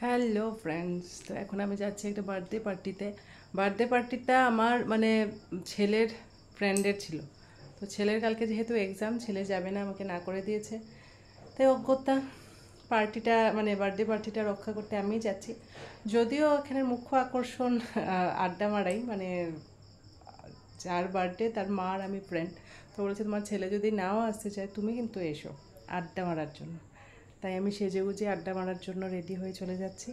Hello friends, তো এখন আমি যাচ্ছি একটা বার্থডে পার্টিটা আমার মানে ছেলের ফ্রেন্ডের ছিল। তো ছেলের কালকে যেহেতু এক্সাম, ছেলে যাবে না, আমাকে না করে দিয়েছে। তাই অগত্যা পার্টিটা মানে বার্থডে পার্টিটা রক্ষা করতে আমিই যাচ্ছি। যদিও এখানের মুখ্য আকর্ষণ আড্ডা মারাই, মানে যার বার্থডে তার মা আর আমি ফ্রেন্ড। তো বলেছে তোমার ছেলে যদি নাও আসতে চায় তুমি কিন্তু এসো আড্ডা মারার জন্য। তাই আমি সেজেগুজে আড্ডা মারার জন্য রেডি হয়ে চলে যাচ্ছি।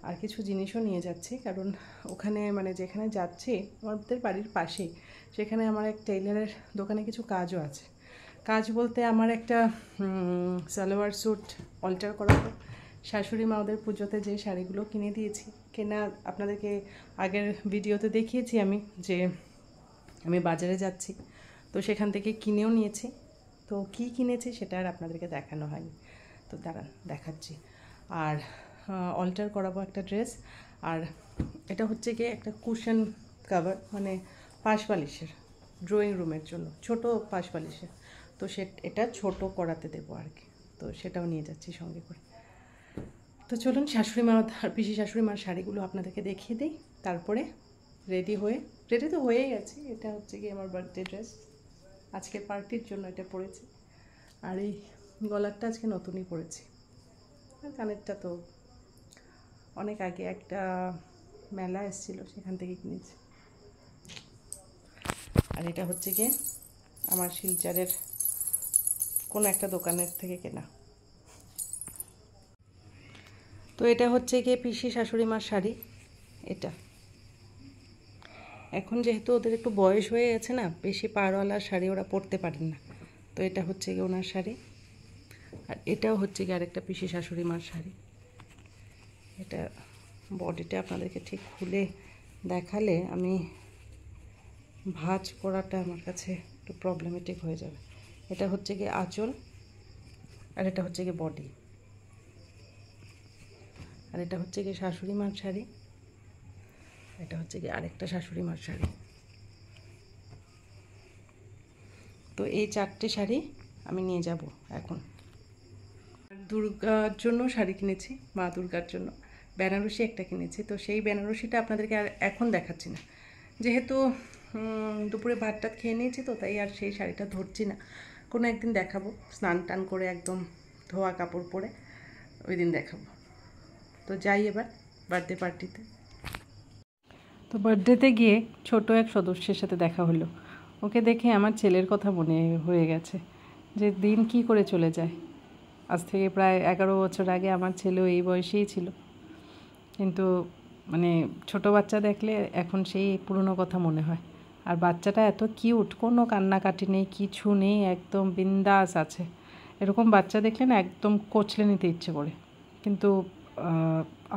আর কিছু জিনিসও নিয়ে যাচ্ছি, কারণ ওখানে মানে যেখানে যাচ্ছি আমাদের বাড়ির পাশেই, সেখানে আমার এক টেইলারের দোকানে কিছু কাজও আছে। কাজ বলতে আমার একটা সালোয়ার স্যুট অল্টার করাবো। শাশুড়ি মা ওদের পুজোতে যে শাড়িগুলো কিনে দিয়েছি, কেনা আপনাদেরকে আগের ভিডিওতে দেখিয়েছি আমি যে আমি বাজারে যাচ্ছি, তো সেখান থেকে কিনেও নিয়েছি। তো কি কিনেছি সেটা আর আপনাদেরকে দেখানো হয়নি, তো দাঁড়ান দেখাচ্ছি। আর অল্টার করাবো একটা ড্রেস। আর এটা হচ্ছে গিয়ে একটা কুশন কাভার, মানে পাশ বালিশের, ড্রয়িং রুমের জন্য ছোট পাশ বালিশের। তো এটা ছোট করাতে দেবো আর কি, তো সেটাও নিয়ে যাচ্ছি সঙ্গে করে। তো চলুন শাশুড়ি মা আর পিসি শাশুড়ি মার শাড়িগুলো আপনাদেরকে দেখিয়ে দিই, তারপরে রেডি তো হয়েই গেছি। এটা হচ্ছে কি আমার বার্থডে ড্রেস, আজকের পার্টির জন্য এটা পরেছি। আর এই গলারটা আজকে নতুনই পরেছি। আর কানেরটা তো অনেক আগে একটা মেলা এসেছিল, সেখান থেকে কিনেছি। আর এটা হচ্ছে গিয়ে আমার শিলচরের কোনো একটা দোকানের থেকে কেনা। তো এটা হচ্ছে গিয়ে পিসি শাশুড়ি মার শাড়ি। এটা এখন যেহেতু ওদের একটু বয়স হয়ে গেছে না, বেশি পাড়ওয়ালা শাড়ি ওরা পরতে পারেন না, তো এটা হচ্ছে গিয়ে ওনার শাড়ি। আর এটাও হচ্ছে গিয়ে আরেকটা পিসি শাশুড়ি মার শাড়ি। এটা বডিটা আপনাদেরকে ঠিক খুলে দেখালে আমি ভাঁজ করাটা আমার কাছে একটু প্রবলেমেটিক হয়ে যাবে। এটা হচ্ছে গিয়ে আঁচল, আর এটা হচ্ছে গিয়ে বডি। আর এটা হচ্ছে গিয়ে শাশুড়ি মার শাড়ি, এটা হচ্ছে গিয়ে আরেকটা শাশুড়ি মার শাড়ি। তো এই চারটে শাড়ি আমি নিয়ে যাব এখন। দুর্গার জন্য শাড়ি কিনেছি, মা দুর্গার জন্য বেনারসি একটা কিনেছি। তো সেই বেনারসিটা আপনাদেরকে আর এখন দেখাচ্ছি না, যেহেতু দুপুরে ভাত টাত খেয়ে নিয়েছি, তো তাই আর সেই শাড়িটা ধরছি না। কোনো একদিন দেখাবো, স্নান টান করে একদম ধোয়া কাপড় পরে ওই দিন দেখাবো। তো যাই এবার বার্থডে পার্টিতে। তো বার্থডেতে গিয়ে ছোট এক সদস্যের সাথে দেখা হলো। ওকে দেখে আমার ছেলের কথা মনে হয়ে গেছে, যে দিন কি করে চলে যায়। আজ থেকে প্রায় 11 বছর আগে আমার ছেলেও এই বয়সেই ছিল, কিন্তু মানে ছোট বাচ্চা দেখলে এখন সেই পুরনো কথা মনে হয়। আর বাচ্চাটা এত কিউট, কোনো কান্নাকাটি নেই, কিছু নেই, একদম বিন্দাস আছে। এরকম বাচ্চা দেখলে না একদম কোচলে নিতে ইচ্ছে করে। কিন্তু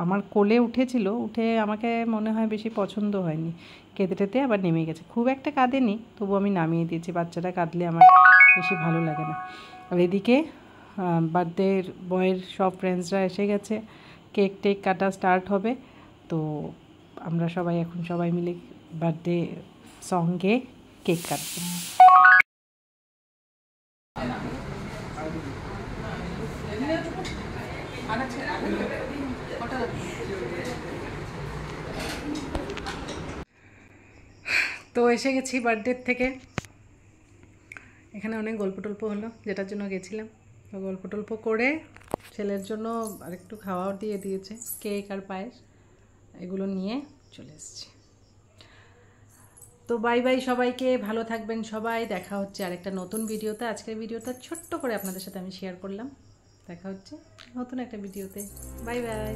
আমার কোলে উঠেছিল, উঠে আমাকে মনে হয় বেশি পছন্দ হয়নি, কেঁদে টেতে আবার নেমে গেছে। খুব একটা কাঁদেনি, তবু আমি নামিয়ে দিয়েছি, বাচ্চাটা কাঁদলে আমার বেশি ভালো লাগে না। আর এদিকে বার্থডের বয়ের সব ফ্রেন্ডসরা এসে গেছে, কেক টেক কাটা স্টার্ট হবে। তো আমরা এখন সবাই মিলে বার্থডে সঙ্গে কেক কাটবো। তো এসে গেছি বার্থডের থেকে, এখানে অনেক গল্প টল্প হলো, যেটার জন্য গেছিলাম। তো গল্প টল্প করে ছেলের জন্য আরেকটু খাওয়াও দিয়ে দিয়েছে, কেক আর পায়েস, এগুলো নিয়ে চলে এসেছি। তো বাই বাই সবাইকে, ভালো থাকবেন সবাই। দেখা হচ্ছে আরেকটা নতুন ভিডিওতে। আজকের ভিডিওটা ছোট্ট করে আপনাদের সাথে আমি শেয়ার করলাম। দেখা হচ্ছে নতুন একটা ভিডিওতে। Bye bye.